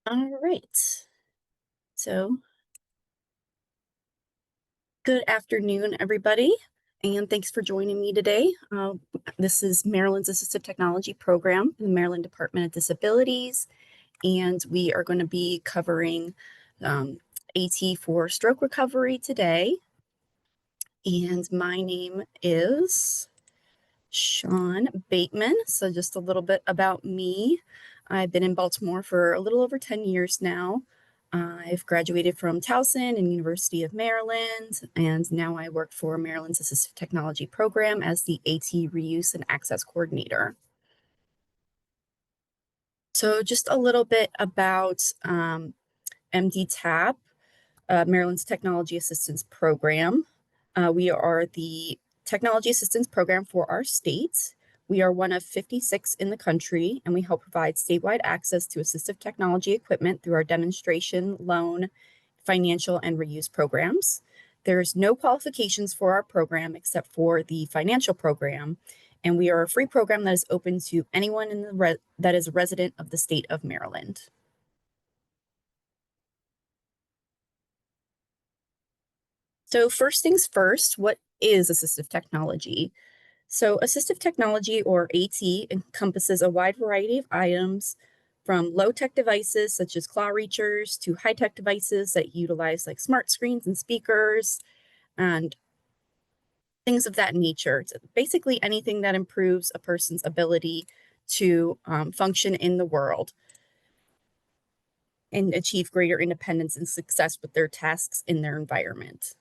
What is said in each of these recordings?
All right. So, good afternoon, everybody, and thanks for joining me today. This is Maryland's Assistive Technology Program in the Maryland Department of Disabilities, and we are going to be covering AT for stroke recovery today. And my name is Sean Bateman. So, just a little bit about me. I've been in Baltimore for a little over 10 years now. I've graduated from Towson and University of Maryland, and now I work for Maryland's Assistive Technology Program as the AT Reuse and Access Coordinator. So, just a little bit about MDTAP, Maryland's Technology Assistance Program. We are the technology assistance program for our state. We are one of 56 in the country, and we help provide statewide access to assistive technology equipment through our demonstration, loan, financial, and reuse programs. There's no qualifications for our program except for the financial program, and we are a free program that is open to anyone that is a resident of the state of Maryland. So first things first, what is assistive technology? So assistive technology, or AT, encompasses a wide variety of items from low-tech devices such as claw reachers to high-tech devices that utilize like smart screens and speakers and things of that nature. It's basically anything that improves a person's ability to function in the world and achieve greater independence and success with their tasks in their environment.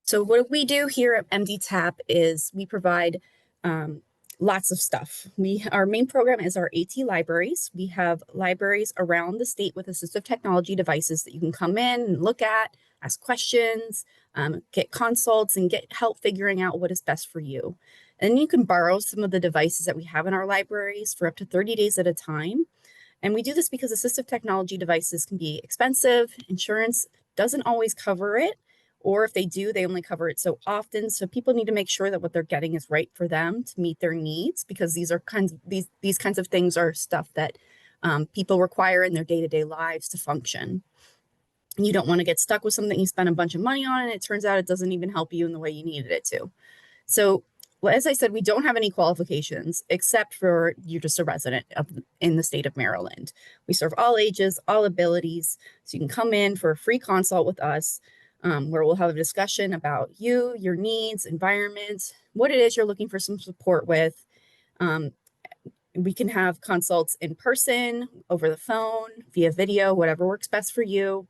So what we do here at MDTAP is we provide lots of stuff. Our main program is our AT libraries. We have libraries around the state with assistive technology devices that you can come in and look at, ask questions, get consults, and get help figuring out what is best for you. And you can borrow some of the devices that we have in our libraries for up to 30 days at a time. And we do this because assistive technology devices can be expensive. Insurance doesn't always cover it, or if they do, they only cover it so often. So people need to make sure that what they're getting is right for them to meet their needs, because these kinds of things are stuff that people require in their day-to-day lives to function. And you don't want to get stuck with something you spend a bunch of money on and it turns out it doesn't even help you in the way you needed it to. So, well, as I said, we don't have any qualifications except for you're just a resident in the state of Maryland. We serve all ages, all abilities. So you can come in for a free consult with us, where we'll have a discussion about you, your needs, environment, what it is you're looking for some support with. We can have consults in person, over the phone, via video, whatever works best for you.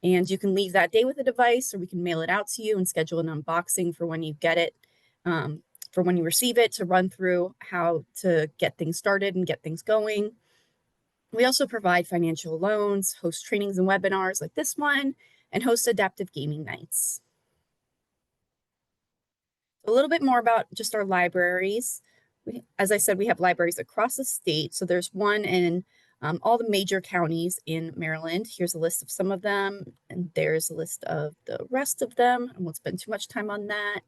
And you can leave that day with a device, or we can mail it out to you and schedule an unboxing for when you get it, for when you receive it, to run through how to get things started and get things going. We also provide financial loans, host trainings and webinars like this one, and host adaptive gaming nights. A little bit more about just our libraries. As I said, we have libraries across the state. So there's one in all the major counties in Maryland. Here's a list of some of them, and there's a list of the rest of them. I won't spend too much time on that.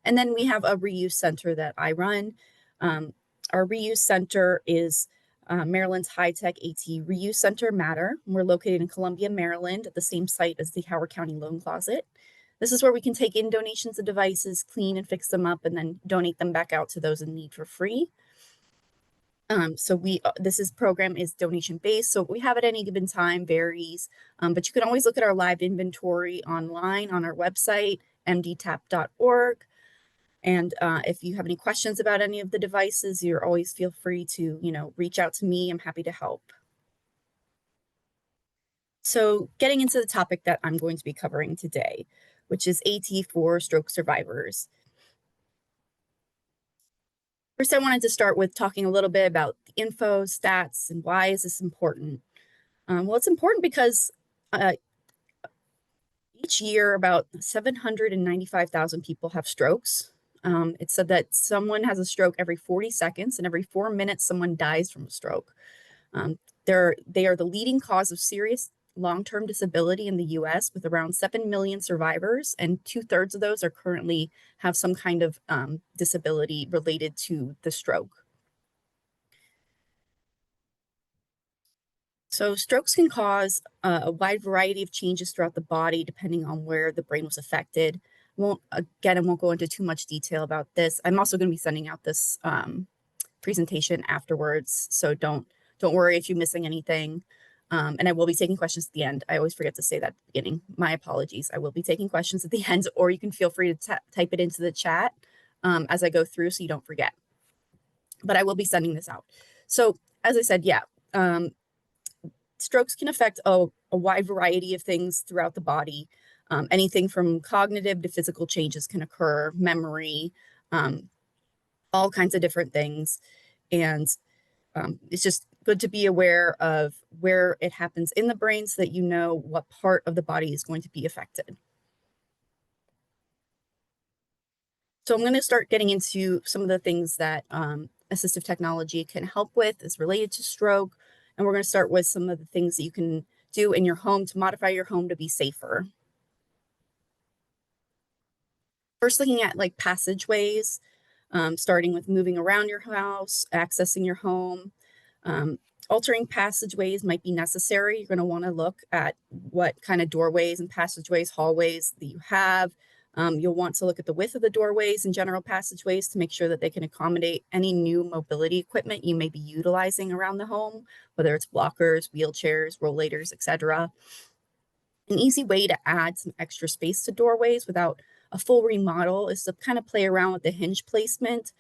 And then we have a reuse center that I run. Our reuse center is Maryland's high-tech AT Reuse Center, Matter. We're located in Columbia, Maryland, at the same site as the Howard County Loan Closet. This is where we can take in donations of devices, clean and fix them up, and then donate them back out to those in need for free. This program is donation based, so what we have at any given time varies, but you can always look at our live inventory online on our website, mdtap.org. And if you have any questions about any of the devices, you're always feel free to, reach out to me. I'm happy to help. So getting into the topic that I'm going to be covering today, which is AT for stroke survivors. First, I wanted to start with talking a little bit about the info, stats, and why is this important? Well, it's important because each year about 795,000 people have strokes. It's said that someone has a stroke every 40 seconds, and every 4 minutes someone dies from a stroke. They are the leading cause of serious long-term disability in the U.S., with around 7 million survivors, and 2/3 of those are currently have some kind of disability related to the stroke. So strokes can cause a wide variety of changes throughout the body depending on where the brain was affected. I won't go into too much detail about this. I'm also going to be sending out this presentation afterwards, so don't worry if you're missing anything. And I will be taking questions at the end. I always forget to say that at the beginning. My apologies. I will be taking questions at the end, or you can feel free to type it into the chat as I go through so you don't forget. But I will be sending this out. So as I said, yeah, strokes can affect a wide variety of things throughout the body. Anything from cognitive to physical changes can occur, memory, all kinds of different things. And it's just good to be aware of where it happens in the brain so that you know what part of the body is going to be affected. So I'm going to start getting into some of the things that assistive technology can help with as related to stroke. And we're going to start with some of the things that you can do in your home to modify your home to be safer. First, looking at like passageways, starting with moving around your house, accessing your home. Altering passageways might be necessary. You're going to want to look at what kind of doorways and passageways, hallways that you have. You'll want to look at the width of the doorways and general passageways to make sure that they can accommodate any new mobility equipment you may be utilizing around the home, whether it's blockers, wheelchairs, rollators, etc. An easy way to add some extra space to doorways without a full remodel is to kind of play around with the hinge placement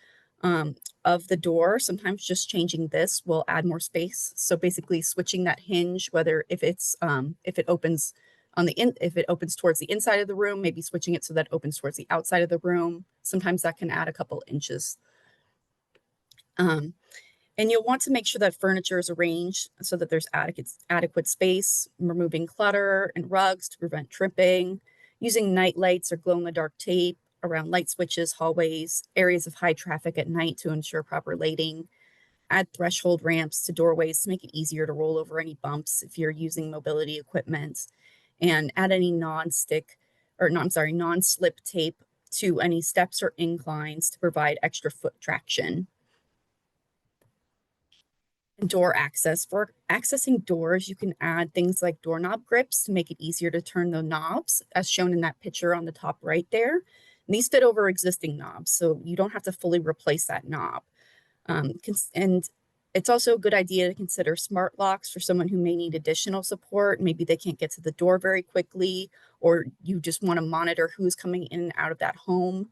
of the door. Sometimes just changing this will add more space. So basically switching that hinge, whether if it opens if it opens towards the inside of the room, maybe switching it so that it opens towards the outside of the room. Sometimes that can add a couple inches. And you'll want to make sure that furniture is arranged so that there's adequate space, removing clutter and rugs to prevent tripping, using night lights or glow-in-the-dark tape around light switches, hallways, areas of high traffic at night to ensure proper lighting, add threshold ramps to doorways to make it easier to roll over any bumps if you're using mobility equipment, and add any non-slip tape to any steps or inclines to provide extra foot traction. Door access. For accessing doors, you can add things like doorknob grips to make it easier to turn the knobs, as shown in that picture on the top right there. And these fit over existing knobs, so you don't have to fully replace that knob. And it's also a good idea to consider smart locks for someone who may need additional support. Maybe they can't get to the door very quickly, or you just want to monitor who's coming in and out of that home.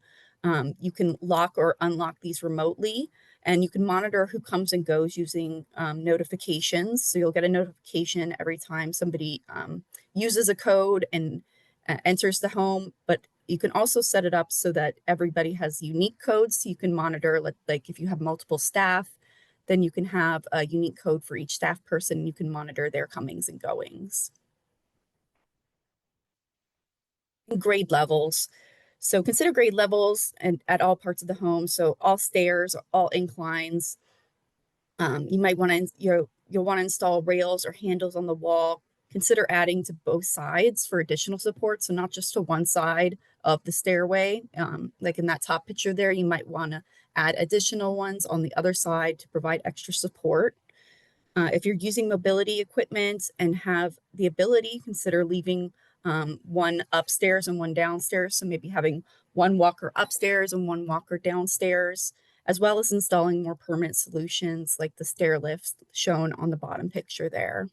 You can lock or unlock these remotely, and you can monitor who comes and goes using notifications. So you'll get a notification every time somebody uses a code and enters the home, but you can also set it up so that everybody has unique codes. So you can monitor, like if you have multiple staff, then you can have a unique code for each staff person. And you can monitor their comings and goings. Grade levels. So consider grade levels and at all parts of the home. So all stairs, all inclines. You might want to, you'll want to install rails or handles on the wall. Consider adding to both sides for additional support. So not just to one side of the stairway. Like in that top picture there, you might want to add additional ones on the other side to provide extra support. If you're using mobility equipment and have the ability, consider leaving one upstairs and one downstairs. So maybe having one walker upstairs and one walker downstairs, as well as installing more permanent solutions like the stair lifts shown on the bottom picture there.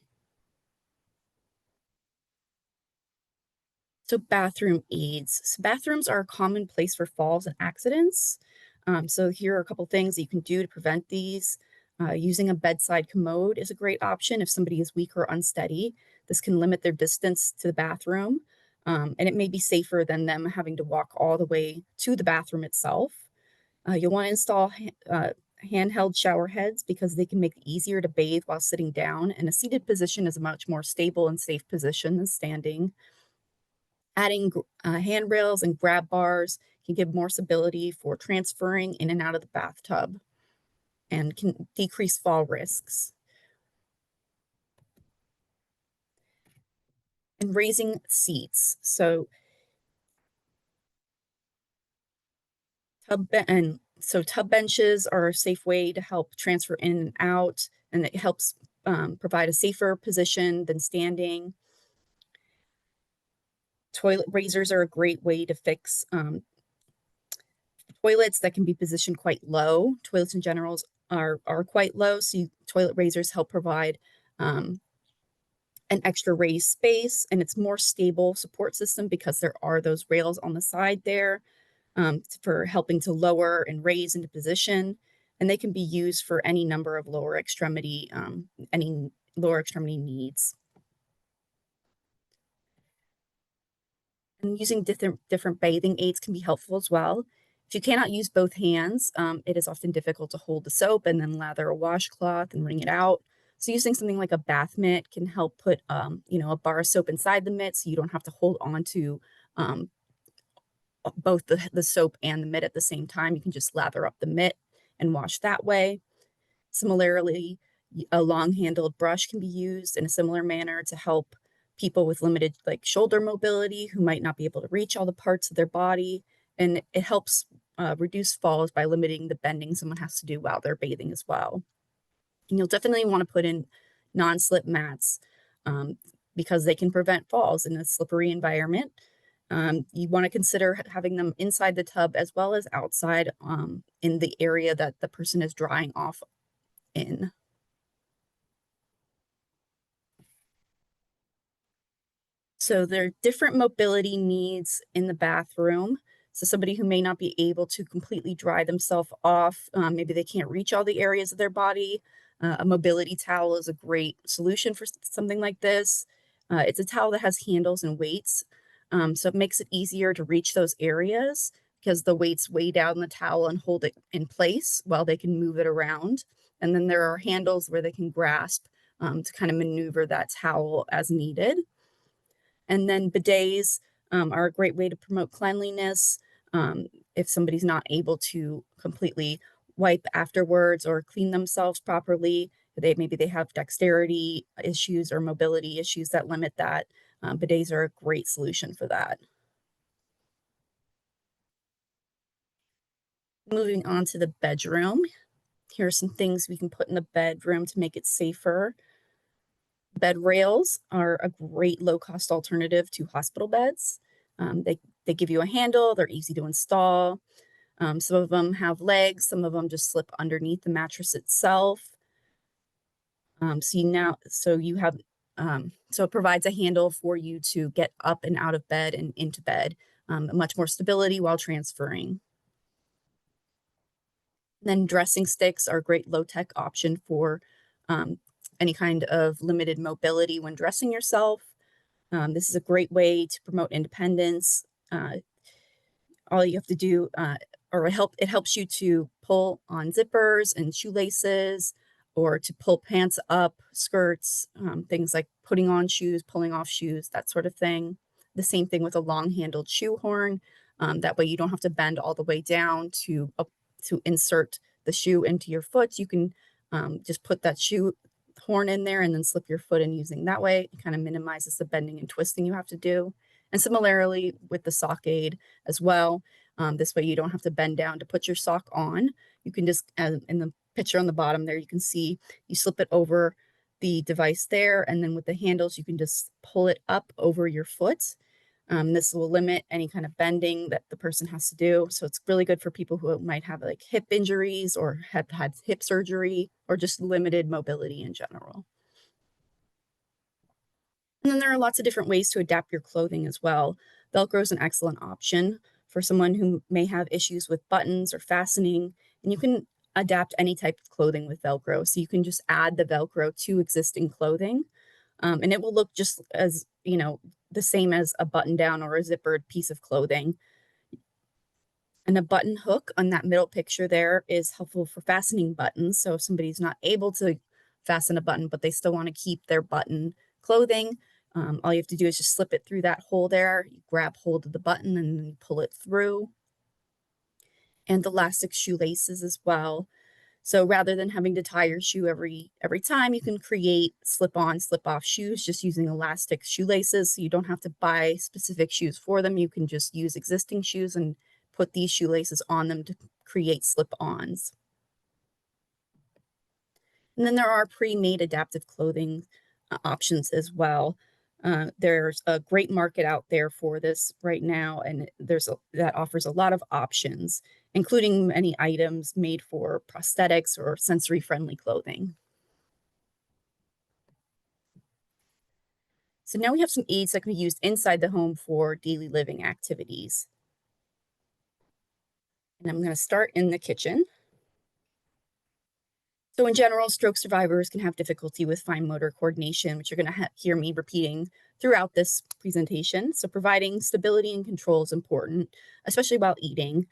So bathroom aids. So bathrooms are a common place for falls and accidents. So here are a couple things that you can do to prevent these. Using a bedside commode is a great option if somebody is weak or unsteady. This can limit their distance to the bathroom, and it may be safer than them having to walk all the way to the bathroom itself. You'll want to install handheld shower heads because they can make it easier to bathe while sitting down, and a seated position is a much more stable and safe position than standing. Adding handrails and grab bars can give more stability for transferring in and out of the bathtub and can decrease fall risks. And raising seats. So tub benches are a safe way to help transfer in and out, and it helps provide a safer position than standing. Toilet raisers are a great way to fix toilets that can be positioned quite low. Toilets in general are quite low, so toilet raisers help provide um, an extra raised space, and it's more stable support system because there are those rails on the side there for helping to lower and raise into position. And they can be used for any number of any lower extremity needs. And using different bathing aids can be helpful as well. If you cannot use both hands, it is often difficult to hold the soap and then lather a washcloth and wring it out. So using something like a bath mitt can help put, a bar of soap inside the mitt, so you don't have to hold on to um, both the soap and the mitt at the same time. You can just lather up the mitt and wash that way. Similarly, a long-handled brush can be used in a similar manner to help people with limited like shoulder mobility who might not be able to reach all the parts of their body. And it helps reduce falls by limiting the bending someone has to do while they're bathing as well. And you'll definitely want to put in non-slip mats um, because they can prevent falls in a slippery environment. You want to consider having them inside the tub as well as outside in the area that the person is drying off in. So there are different mobility needs in the bathroom. So somebody who may not be able to completely dry themselves off, maybe they can't reach all the areas of their body. A mobility towel is a great solution for something like this. It's a towel that has handles and weights, so it makes it easier to reach those areas because the weights weigh down the towel and hold it in place while they can move it around. And then there are handles where they can grasp to kind of maneuver that towel as needed. And then bidets are a great way to promote cleanliness. If somebody's not able to completely wipe afterwards or clean themselves properly, maybe they have dexterity issues or mobility issues that limit that. Bidets are a great solution for that. Moving on to the bedroom. Here are some things we can put in the bedroom to make it safer. Bed rails are a great low-cost alternative to hospital beds. They give you a handle, they're easy to install. Some of them have legs, some of them just slip underneath the mattress itself. So it provides a handle for you to get up and out of bed and into bed, much more stability while transferring. Then dressing sticks are a great low-tech option for any kind of limited mobility when dressing yourself. This is a great way to promote independence. All you have to do, it helps you to pull on zippers and shoelaces, or to pull pants up, skirts, things like putting on shoes, pulling off shoes, that sort of thing. The same thing with a long-handled shoe horn. That way you don't have to bend all the way down to insert the shoe into your foot. You can just put that shoe horn in there and then slip your foot in using that way. It kind of minimizes the bending and twisting you have to do. And similarly with the sock aid as well. This way you don't have to bend down to put your sock on. You can just, in the picture on the bottom there, you can see you slip it over the device there, and then with the handles, you can just pull it up over your foot. This will limit any kind of bending that the person has to do. So it's really good for people who might have like hip injuries or have had hip surgery or just limited mobility in general. And then there are lots of different ways to adapt your clothing as well. Velcro is an excellent option for someone who may have issues with buttons or fastening, and you can adapt any type of clothing with Velcro. So you can just add the Velcro to existing clothing, and it will look just as, the same as a button down or a zippered piece of clothing. And a button hook on that middle picture there is helpful for fastening buttons. So if somebody's not able to fasten a button, but they still want to keep their button clothing, all you have to do is just slip it through that hole there. You grab hold of the button and then you pull it through. And elastic shoelaces as well. So rather than having to tie your shoe every time, you can create slip-on, slip-off shoes just using elastic shoelaces. So you don't have to buy specific shoes for them. You can just use existing shoes and put these shoelaces on them to create slip-ons. And then there are pre-made adaptive clothing options as well. There's a great market out there for this right now, and that offers a lot of options, including many items made for prosthetics or sensory-friendly clothing. So now we have some aids that can be used inside the home for daily living activities. And I'm going to start in the kitchen. So in general, stroke survivors can have difficulty with fine motor coordination, which you're going to hear me repeating throughout this presentation. So providing stability and control is important, especially while eating.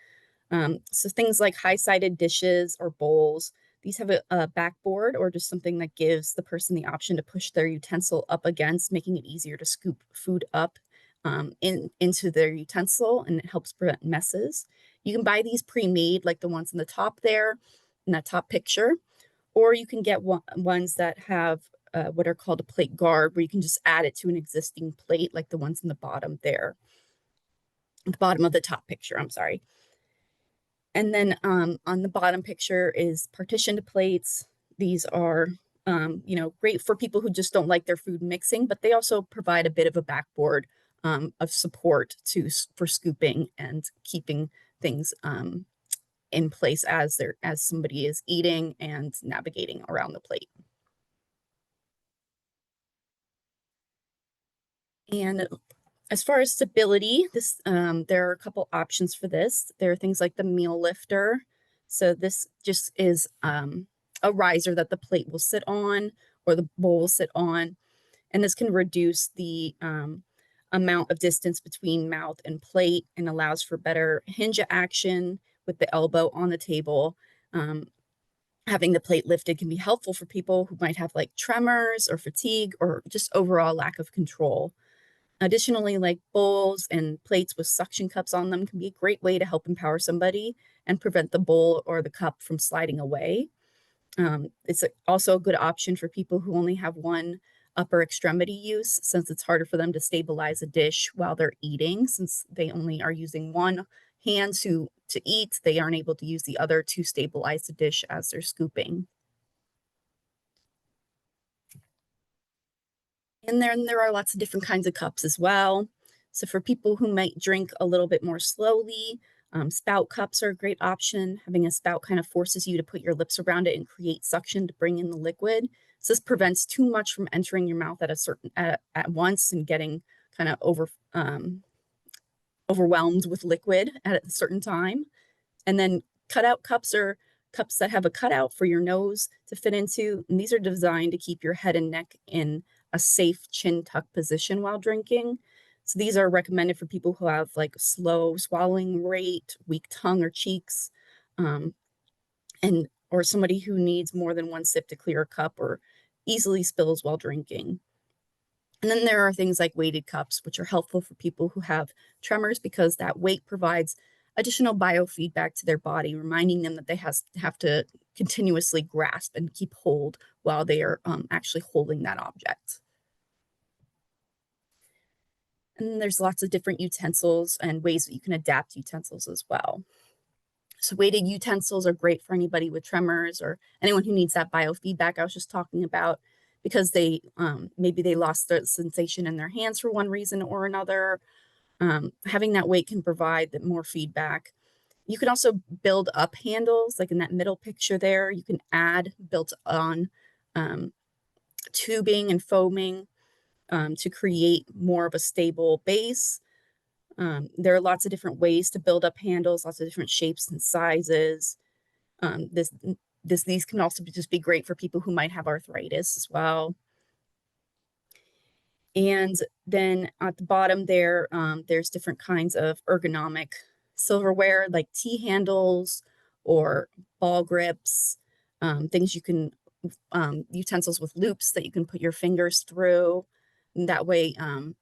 So things like high-sided dishes or bowls, these have a backboard or just something that gives the person the option to push their utensil up against, making it easier to scoop food up into their utensil, and it helps prevent messes. You can buy these pre-made, like the ones in the top there, in that top picture, or you can get ones that have what are called a plate guard, where you can just add it to an existing plate, like the ones in the bottom there, at the bottom of the top picture, I'm sorry. And then on the bottom picture is partitioned plates. These are, great for people who just don't like their food mixing, but they also provide a bit of a backboard of support for scooping and keeping things in place as somebody is eating and navigating around the plate. And as far as stability, there are a couple options for this. There are things like the meal lifter. So this just is a riser that the plate will sit on or the bowl will sit on. And this can reduce the amount of distance between mouth and plate and allows for better hinge action with the elbow on the table. Having the plate lifted can be helpful for people who might have like tremors or fatigue or just overall lack of control. Additionally, like bowls and plates with suction cups on them can be a great way to help empower somebody and prevent the bowl or the cup from sliding away. It's also a good option for people who only have one upper extremity use, since it's harder for them to stabilize a dish while they're eating, since they only are using one hand to eat. They aren't able to use the other to stabilize the dish as they're scooping. And then there are lots of different kinds of cups as well. So for people who might drink a little bit more slowly, spout cups are a great option. Having a spout kind of forces you to put your lips around it and create suction to bring in the liquid. So this prevents too much from entering your mouth at once and getting kind of overwhelmed with liquid at a certain time. And then cutout cups are cups that have a cutout for your nose to fit into. And these are designed to keep your head and neck in a safe chin tuck position while drinking. So these are recommended for people who have like slow swallowing rate, weak tongue or cheeks, or somebody who needs more than one sip to clear a cup or easily spills while drinking. And then there are things like weighted cups, which are helpful for people who have tremors because that weight provides additional biofeedback to their body, reminding them that they have to continuously grasp and keep hold while they are actually holding that object. And there's lots of different utensils and ways that you can adapt utensils as well. So weighted utensils are great for anybody with tremors or anyone who needs that biofeedback I was just talking about, because they maybe they lost the sensation in their hands for one reason or another. Having that weight can provide more feedback. You can also build up handles, like in that middle picture there. You can add built on tubing and foaming to create more of a stable base. There are lots of different ways to build up handles, lots of different shapes and sizes. These can also just be great for people who might have arthritis as well. And then at the bottom there, there's different kinds of ergonomic silverware like T-handles or ball grips, things you can, utensils with loops that you can put your fingers through. And that way,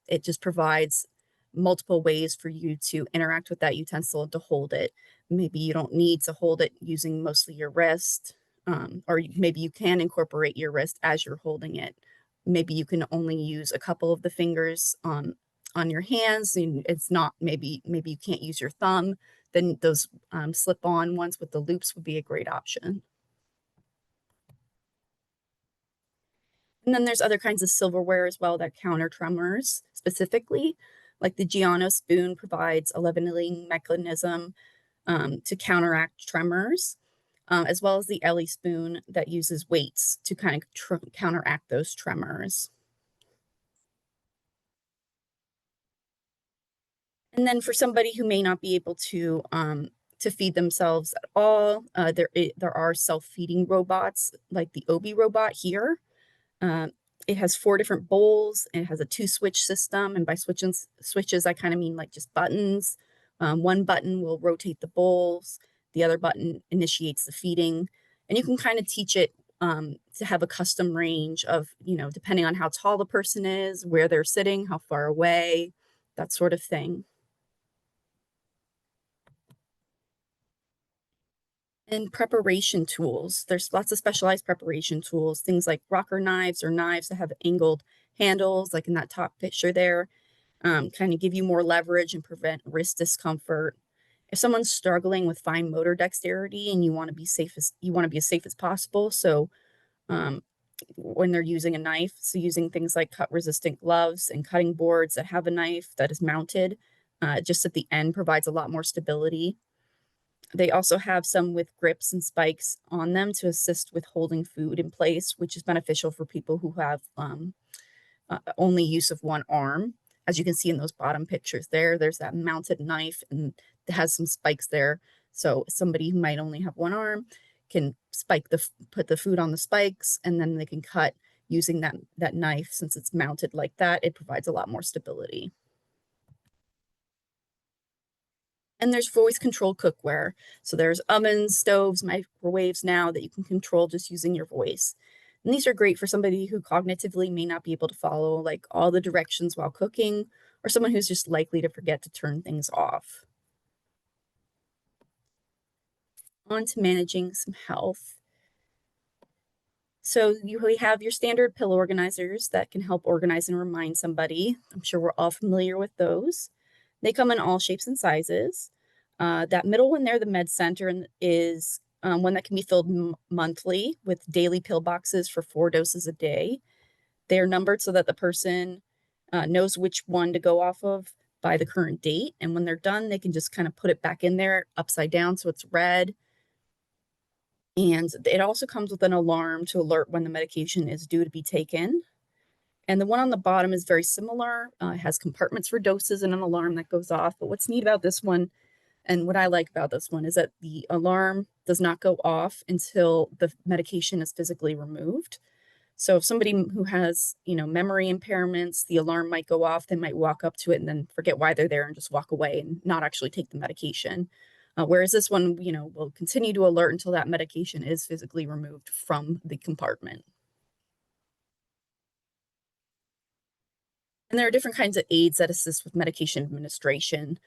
it just provides multiple ways for you to interact with that utensil and to hold it. Maybe you don't need to hold it using mostly your wrist, or maybe you can incorporate your wrist as you're holding it. Maybe you can only use a couple of the fingers on your hands, and it's not, maybe you can't use your thumb. Then those slip-on ones with the loops would be a great option. And then there's other kinds of silverware as well that counter tremors specifically, like the Giano spoon provides a leveling mechanism to counteract tremors, as well as the Ellie spoon that uses weights to kind of counteract those tremors. And then for somebody who may not be able to feed themselves at all, there are self-feeding robots like the Obi robot here. Uh, it has 4 different bowls. And it has a 2-switch system, and by switches, I kind of mean like just buttons. One button will rotate the bowls. The other button initiates the feeding, and you can kind of teach it to have a custom range of, depending on how tall the person is, where they're sitting, how far away, that sort of thing. And preparation tools. There's lots of specialized preparation tools, things like rocker knives or knives that have angled handles, like in that top picture there, kind of give you more leverage and prevent wrist discomfort. If someone's struggling with fine motor dexterity and you want to be as safe as possible, so um, when they're using a knife, so using things like cut resistant gloves and cutting boards that have a knife that is mounted, just at the end provides a lot more stability. They also have some with grips and spikes on them to assist with holding food in place, which is beneficial for people who have only use of one arm. As you can see in those bottom pictures there's that mounted knife and it has some spikes there. So somebody who might only have one arm can put the food on the spikes, and then they can cut using that knife. Since it's mounted like that, it provides a lot more stability. And there's voice controlled cookware. So there's ovens, stoves, microwaves now that you can control just using your voice. And these are great for somebody who cognitively may not be able to follow like all the directions while cooking, or someone who's just likely to forget to turn things off. On to managing some health. So we have your standard pill organizers that can help organize and remind somebody. I'm sure we're all familiar with those. They come in all shapes and sizes. That middle one there, the Med Center, is one that can be filled monthly with daily pill boxes for 4 doses a day. They are numbered so that the person knows which one to go off of by the current date. And when they're done, they can just kind of put it back in there upside down so it's red. And it also comes with an alarm to alert when the medication is due to be taken. And the one on the bottom is very similar. It has compartments for doses and an alarm that goes off. But what's neat about this one, and what I like about this one, is that the alarm does not go off until the medication is physically removed. So if somebody who has, memory impairments, the alarm might go off. They might walk up to it and then forget why they're there and just walk away and not actually take the medication. Whereas this one, will continue to alert until that medication is physically removed from the compartment. And there are different kinds of aids that assist with medication administration,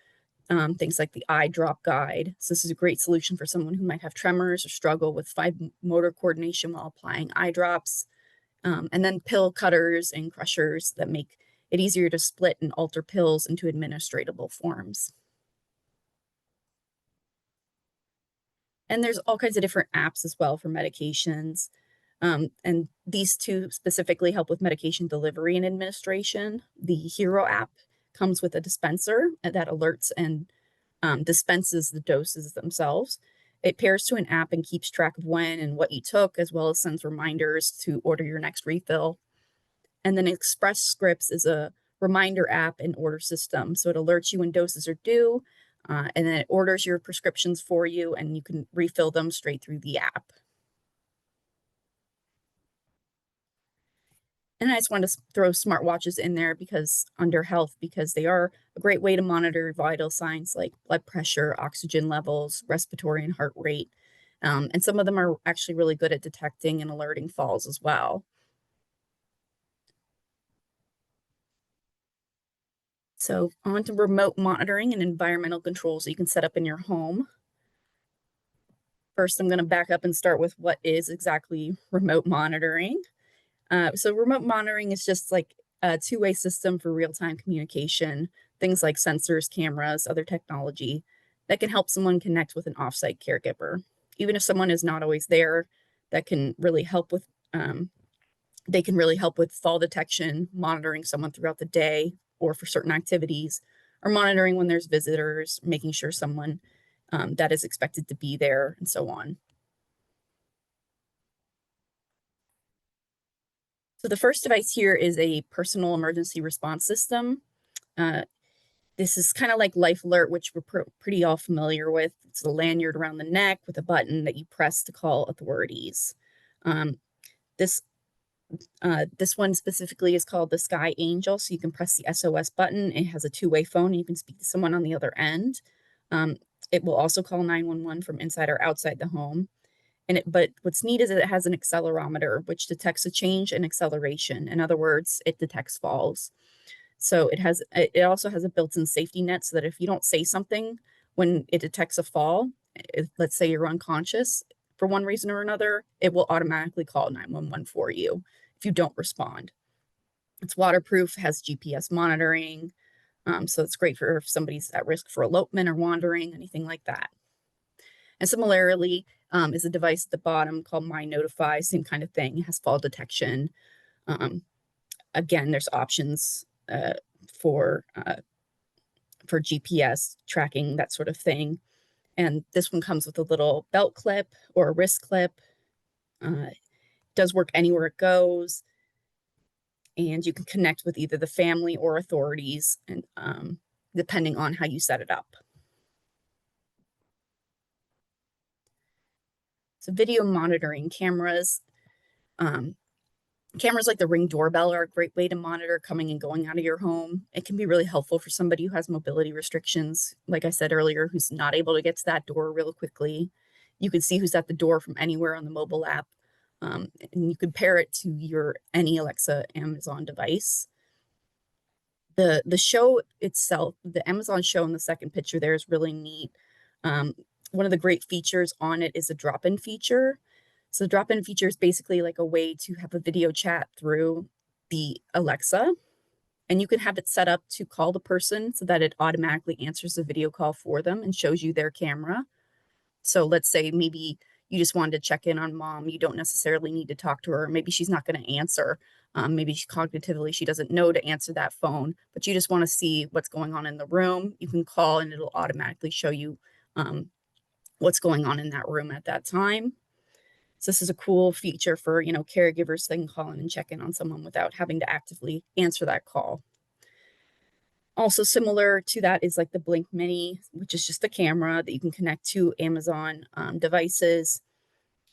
things like the eye drop guide. So this is a great solution for someone who might have tremors or struggle with fine motor coordination while applying eye drops. And then pill cutters and crushers that make it easier to split and alter pills into administratable forms. And there's all kinds of different apps as well for medications. And these two specifically help with medication delivery and administration. The Hero app comes with a dispenser that alerts and dispenses the doses themselves. It pairs to an app and keeps track of when and what you took, as well as sends reminders to order your next refill. And then Express Scripts is a reminder app and order system. So it alerts you when doses are due, and then it orders your prescriptions for you, and you can refill them straight through the app. And I just wanted to throw smartwatches in there because under health, because they are a great way to monitor vital signs like blood pressure, oxygen levels, respiratory and heart rate. And some of them are actually really good at detecting and alerting falls as well. So on to remote monitoring and environmental controls that you can set up in your home. First, I'm going to back up and start with what is exactly remote monitoring. So remote monitoring is just like a two-way system for real-time communication, things like sensors, cameras, other technology that can help someone connect with an offsite caregiver. Even if someone is not always there, that can really help with They can really help with fall detection, monitoring someone throughout the day or for certain activities, or monitoring when there's visitors, making sure someone that is expected to be there, and so on. So the first device here is a personal emergency response system. Uh, this is kind of like Life Alert, which we're pretty all familiar with. It's a lanyard around the neck with a button that you press to call authorities. Um, this this one specifically is called the Sky Angel. So you can press the SOS button. It has a two-way phone and you can speak to someone on the other end. Um, it will also call 911 from inside or outside the home. But what's neat is that it has an accelerometer, which detects a change in acceleration. In other words, it detects falls. So it also has a built-in safety net so that if you don't say something when it detects a fall, let's say you're unconscious for one reason or another, it will automatically call 911 for you if you don't respond. It's waterproof, has GPS monitoring, so it's great for if somebody's at risk for elopement or wandering, anything like that. And similarly, is a device at the bottom called My Notify, same kind of thing. It has fall detection. Um, again, there's options for uh, for GPS tracking, that sort of thing. And this one comes with a little belt clip or a wrist clip. Does work anywhere it goes, and you can connect with either the family or authorities, and depending on how you set it up. So video monitoring cameras. Um, Cameras like the Ring doorbell are a great way to monitor coming and going out of your home. It can be really helpful for somebody who has mobility restrictions, like I said earlier, who's not able to get to that door real quickly. You can see who's at the door from anywhere on the mobile app, and you can pair it to your any Alexa Amazon device. The show itself, the Amazon show in the second picture there is really neat. Um, One of the great features on it is a drop-in feature. So the drop-in feature is basically like a way to have a video chat through the Alexa, and you can have it set up to call the person so that it automatically answers the video call for them and shows you their camera. So let's say maybe you just wanted to check in on mom. You don't necessarily need to talk to her. Maybe she's not going to answer. Maybe cognitively she doesn't know to answer that phone, but you just want to see what's going on in the room. You can call and it'll automatically show you what's going on in that room at that time. So this is a cool feature for, caregivers that can call in and check in on someone without having to actively answer that call. Also similar to that is like the Blink Mini, which is just a camera that you can connect to Amazon devices.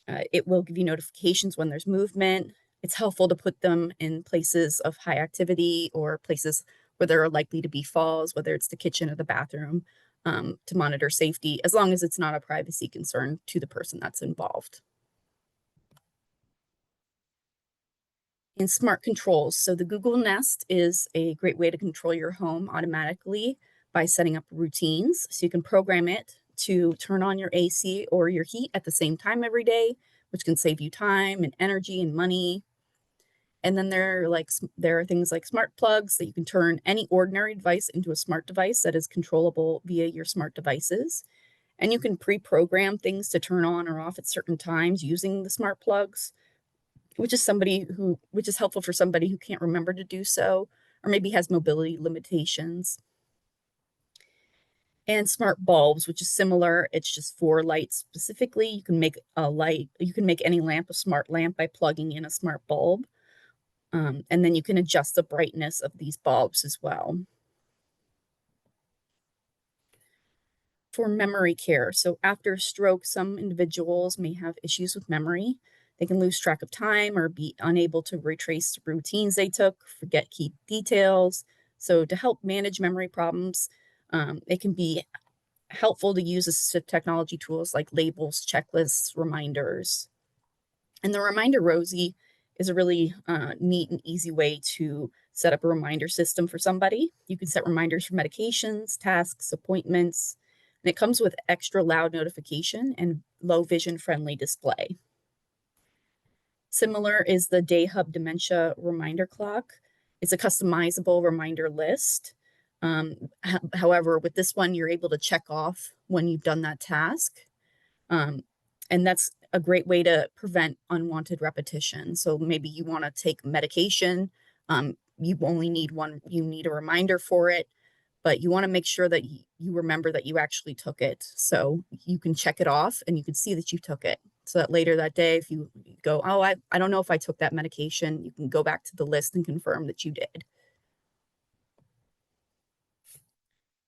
It will give you notifications when there's movement. It's helpful to put them in places of high activity or places where there are likely to be falls, whether it's the kitchen or the bathroom, to monitor safety, as long as it's not a privacy concern to the person that's involved. And smart controls. So the Google Nest is a great way to control your home automatically by setting up routines. So you can program it to turn on your AC or your heat at the same time every day, which can save you time and energy and money. And then there are things like smart plugs that you can turn any ordinary device into a smart device that is controllable via your smart devices. And you can pre-program things to turn on or off at certain times using the smart plugs, which is helpful for somebody who can't remember to do so, or maybe has mobility limitations. And smart bulbs, which is similar. It's just for lights specifically. You can make any lamp a smart lamp by plugging in a smart bulb. And then you can adjust the brightness of these bulbs as well. For memory care. So after a stroke, some individuals may have issues with memory. They can lose track of time or be unable to retrace the routines they took, forget key details. So to help manage memory problems, it can be helpful to use assistive technology tools like labels, checklists, reminders. And the Reminder Rosie is a really neat and easy way to set up a reminder system for somebody. You can set reminders for medications, tasks, appointments, and it comes with extra loud notification and low vision friendly display. Similar is the Day Hub Dementia Reminder Clock. It's a customizable reminder list. However, with this one, you're able to check off when you've done that task. And that's a great way to prevent unwanted repetition. So maybe you want to take medication. You only need one, you need a reminder for it, but you want to make sure that you remember that you actually took it. So you can check it off and you can see that you took it. So that later that day, if you go, oh, I don't know if I took that medication, you can go back to the list and confirm that you did.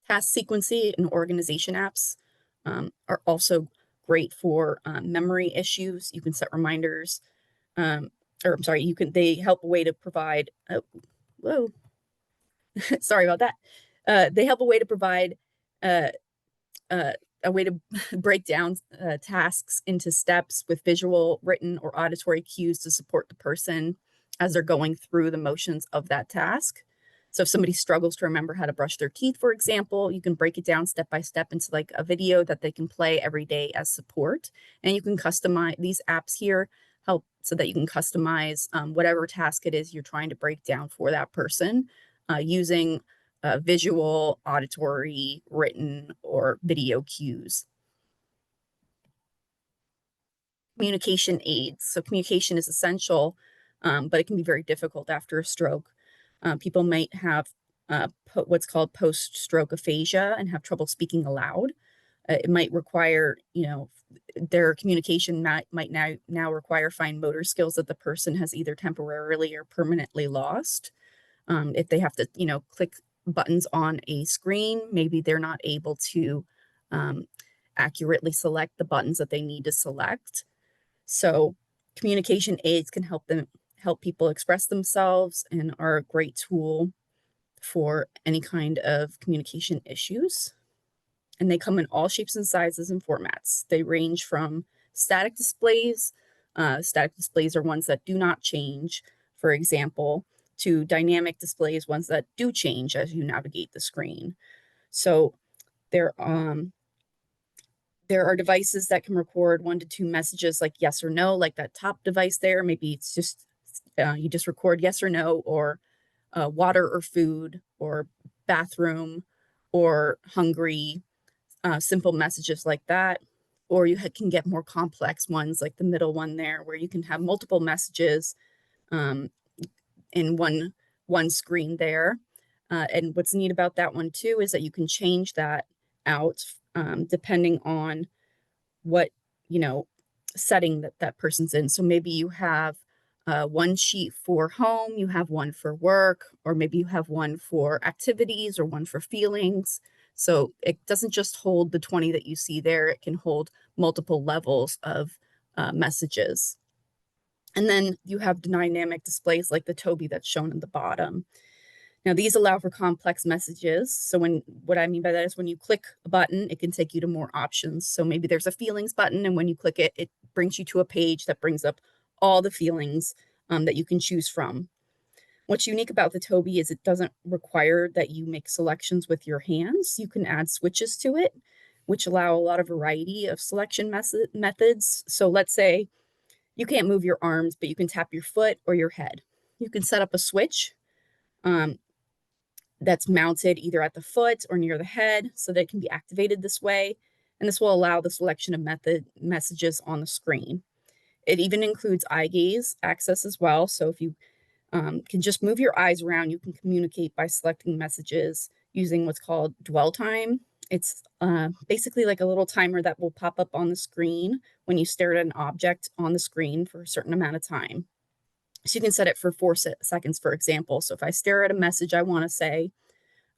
Task sequencing and organization apps are also great for memory issues. You can set reminders, or I'm sorry, they help a way to provide, whoa, sorry about that. They help a way to provide uh, uh, a way to break down tasks into steps with visual, written, or auditory cues to support the person as they're going through the motions of that task. So if somebody struggles to remember how to brush their teeth, for example, you can break it down step by step into like a video that they can play every day as support. And you can customize these apps here, help so that you can customize whatever task it is you're trying to break down for that person using visual, auditory, written, or video cues. Communication aids. So communication is essential, but it can be very difficult after a stroke. People might have what's called post-stroke aphasia and have trouble speaking aloud. It might require, their communication might now require fine motor skills that the person has either temporarily or permanently lost. If they have to, click buttons on a screen, maybe they're not able to accurately select the buttons that they need to select. So communication aids can help people express themselves and are a great tool for any kind of communication issues. And they come in all shapes and sizes and formats. They range from static displays. Static displays are ones that do not change, for example, to dynamic displays, ones that do change as you navigate the screen. So there are devices that can record 1 to 2 messages like yes or no, like that top device there. Maybe it's just you just record yes or no, or water or food, or bathroom, or hungry, simple messages like that. Or you can get more complex ones like the middle one there, where you can have multiple messages um, in one screen there. And what's neat about that one too is that you can change that out depending on what setting that person's in. So maybe you have one sheet for home, you have one for work, or maybe you have one for activities or one for feelings. So it doesn't just hold the 20 that you see there, it can hold multiple levels of messages. And then you have dynamic displays like the Toby that's shown in the bottom. Now, these allow for complex messages. So what I mean by that is when you click a button, it can take you to more options. So maybe there's a feelings button, and when you click it, it brings you to a page that brings up all the feelings that you can choose from. What's unique about the Toby is it doesn't require that you make selections with your hands. You can add switches to it, which allow a lot of variety of selection methods. So let's say you can't move your arms, but you can tap your foot or your head. You can set up a switch that's mounted either at the foot or near the head so that it can be activated this way. And this will allow the selection of messages on the screen. It even includes eye gaze access as well. So if you can just move your eyes around, you can communicate by selecting messages using what's called dwell time. It's basically like a little timer that will pop up on the screen when you stare at an object on the screen for a certain amount of time. So you can set it for 4 seconds, for example. So if I stare at a message I want to say,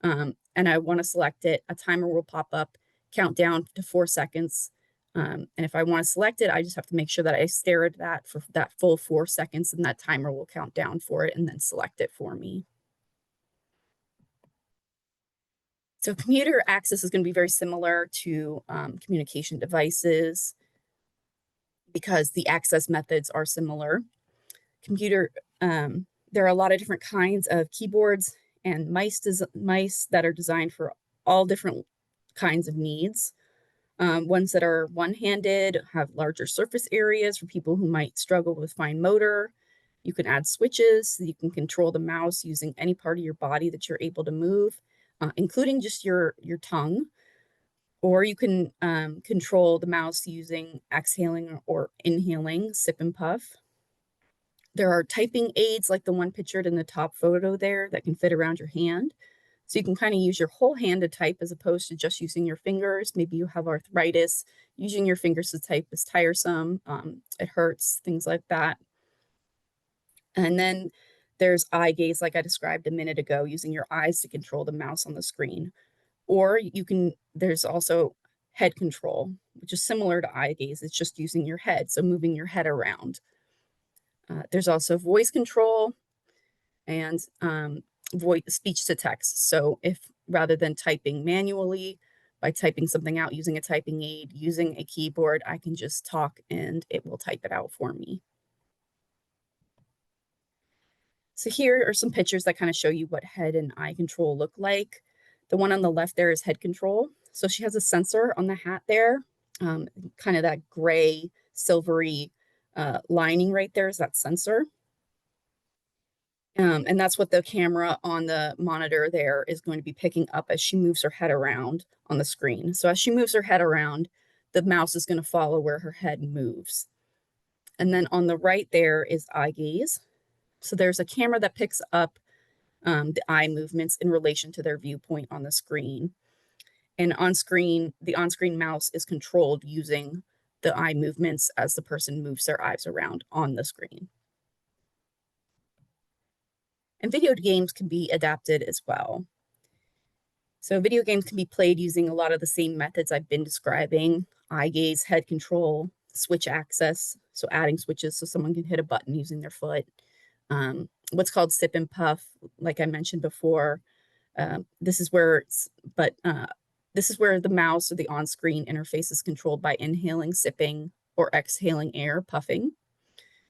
and I want to select it, a timer will pop up, count down to 4 seconds. And if I want to select it, I just have to make sure that I stare at that for that full 4 seconds, and that timer will count down for it and then select it for me. So computer access is going to be very similar to communication devices because the access methods are similar. There are a lot of different kinds of keyboards and mice that are designed for all different kinds of needs. Ones that are one-handed have larger surface areas for people who might struggle with fine motor. You can add switches so you can control the mouse using any part of your body that you're able to move, including just your tongue. Or you can control the mouse using exhaling or inhaling, sip and puff. There are typing aids like the one pictured in the top photo there that can fit around your hand. So you can kind of use your whole hand to type as opposed to just using your fingers. Maybe you have arthritis. Using your fingers to type is tiresome. It hurts, things like that. And then there's eye gaze, like I described a minute ago, using your eyes to control the mouse on the screen. Or there's also head control, which is similar to eye gaze. It's just using your head, so moving your head around. There's also voice control and voice speech to text. So if rather than typing manually by typing something out using a typing aid, using a keyboard, I can just talk and it will type it out for me. So here are some pictures that kind of show you what head and eye control look like. The one on the left there is head control. So she has a sensor on the hat there, kind of that gray, silvery lining right there is that sensor. And that's what the camera on the monitor there is going to be picking up as she moves her head around on the screen. So as she moves her head around, the mouse is going to follow where her head moves. And then on the right there is eye gaze. So there's a camera that picks up the eye movements in relation to their viewpoint on the screen. And on screen, the on-screen mouse is controlled using the eye movements as the person moves their eyes around on the screen. And video games can be adapted as well. So video games can be played using a lot of the same methods I've been describing: eye gaze, head control, switch access, so adding switches so someone can hit a button using their foot. What's called sip and puff, like I mentioned before. This is where the mouse or the on-screen interface is controlled by inhaling, sipping, or exhaling air, puffing.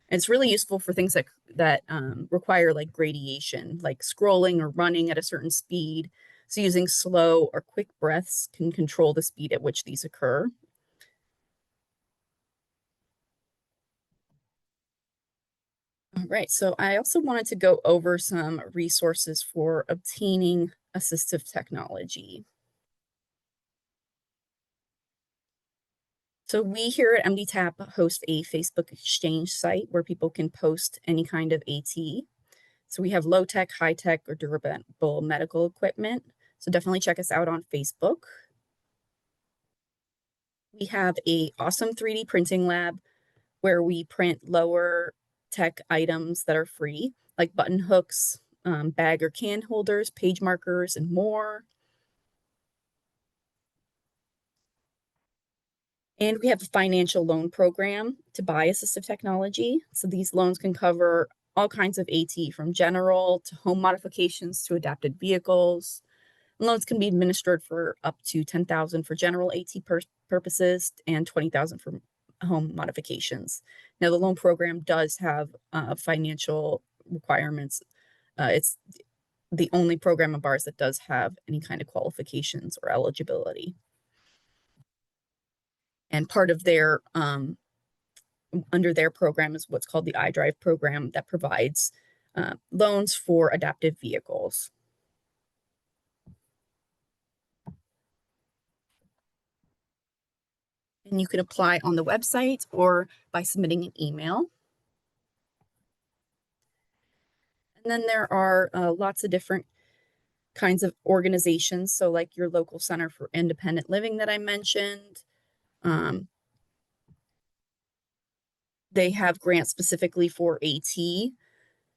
And it's really useful for things that require like gradation, like scrolling or running at a certain speed. So using slow or quick breaths can control the speed at which these occur. All right, so I also wanted to go over some resources for obtaining assistive technology. So we here at MDTAP host a Facebook exchange site where people can post any kind of AT. So we have low tech, high tech, or durable medical equipment. So definitely check us out on Facebook. We have a awesome 3D printing lab where we print lower tech items that are free, like button hooks, bag or can holders, page markers, and more. And we have a financial loan program to buy assistive technology. So these loans can cover all kinds of AT, from general to home modifications to adapted vehicles. Loans can be administered for up to $10,000 for general AT purposes and $20,000 for home modifications. Now, the loan program does have financial requirements. It's the only program of ours that does have any kind of qualifications or eligibility. And part of their under their program is what's called the iDrive program that provides loans for adaptive vehicles. And you can apply on the website or by submitting an email. And then there are lots of different kinds of organizations. So like your local Center for Independent Living that I mentioned. They have grants specifically for AT.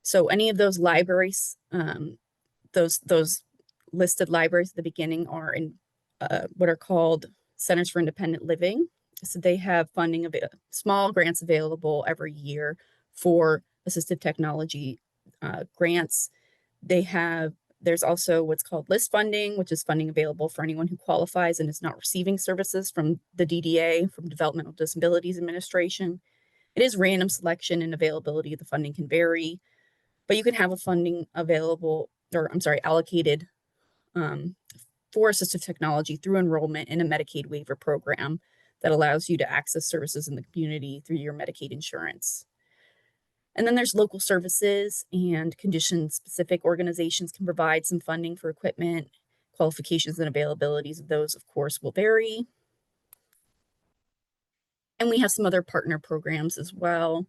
So any of those libraries, those listed libraries at the beginning are in what are called Centers for Independent Living. So they have funding of small grants available every year for assistive technology grants. There's also what's called list funding, which is funding available for anyone who qualifies and is not receiving services from the DDA, from Developmental Disabilities Administration. It is random selection, and availability of the funding can vary, but you can have a funding allocated for assistive technology through enrollment in a Medicaid waiver program that allows you to access services in the community through your Medicaid insurance. And then there's local services and condition-specific organizations can provide some funding for equipment, Qualifications and availabilities of those, of course, will vary. And we have some other partner programs as well.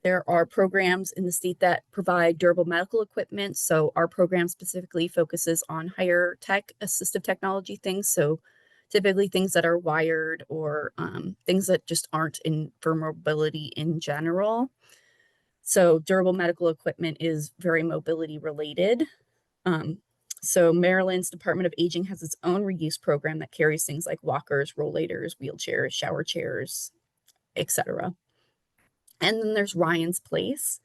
There are programs in the state that provide durable medical equipment. So our program specifically focuses on higher tech assistive technology things. So typically things that are wired or things that just aren't in for mobility in general. So durable medical equipment is very mobility related. So Maryland's Department of Aging has its own reuse program that carries things like walkers, rollators, wheelchairs, shower chairs, etc. And then there's Ryan's Place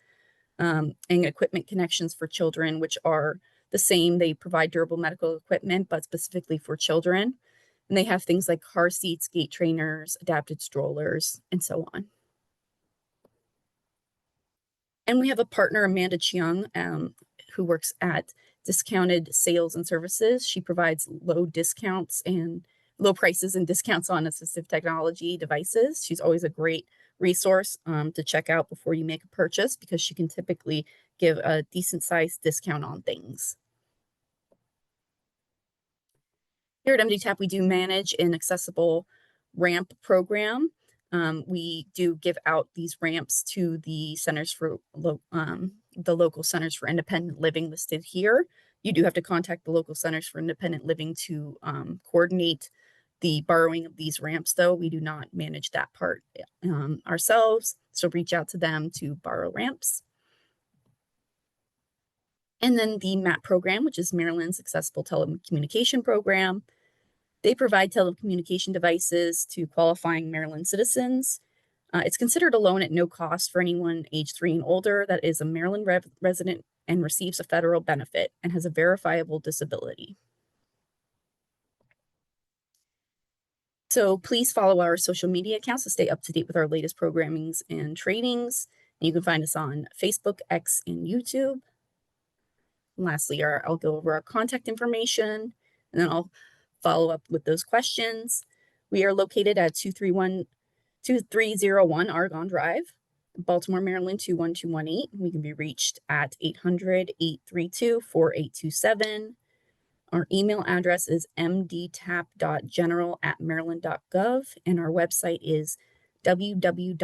and Equipment Connections for Children, which are the same. They provide durable medical equipment, but specifically for children. And they have things like car seats, gait trainers, adapted strollers, and so on. And we have a partner, Amanda Cheung, who works at Discounted Sales and Services. She provides low prices and discounts on assistive technology devices. She's always a great resource to check out before you make a purchase because she can typically give a decent sized discount on things. Here at MDTAP, we do manage an accessible ramp program. We do give out these ramps to the the local centers for independent living listed here. You do have to contact the local centers for independent living to coordinate the borrowing of these ramps, though. We do not manage that part ourselves, so reach out to them to borrow ramps. And then the MAP program, which is Maryland's Accessible Telecommunication Program. They provide telecommunication devices to qualifying Maryland citizens. It's considered a loan at no cost for anyone age 3 and older that is a Maryland resident and receives a federal benefit and has a verifiable disability. So please follow our social media accounts to stay up to date with our latest programmings and trainings. And you can find us on Facebook, X, and YouTube. And lastly, I'll go over our contact information, and then I'll follow up with those questions. We are located at 2301 Argonne Drive, Baltimore, Maryland 21218. We can be reached at 800-832-4827. Our email address is mdtap.general@maryland.gov, and our website is www.mdtap.org.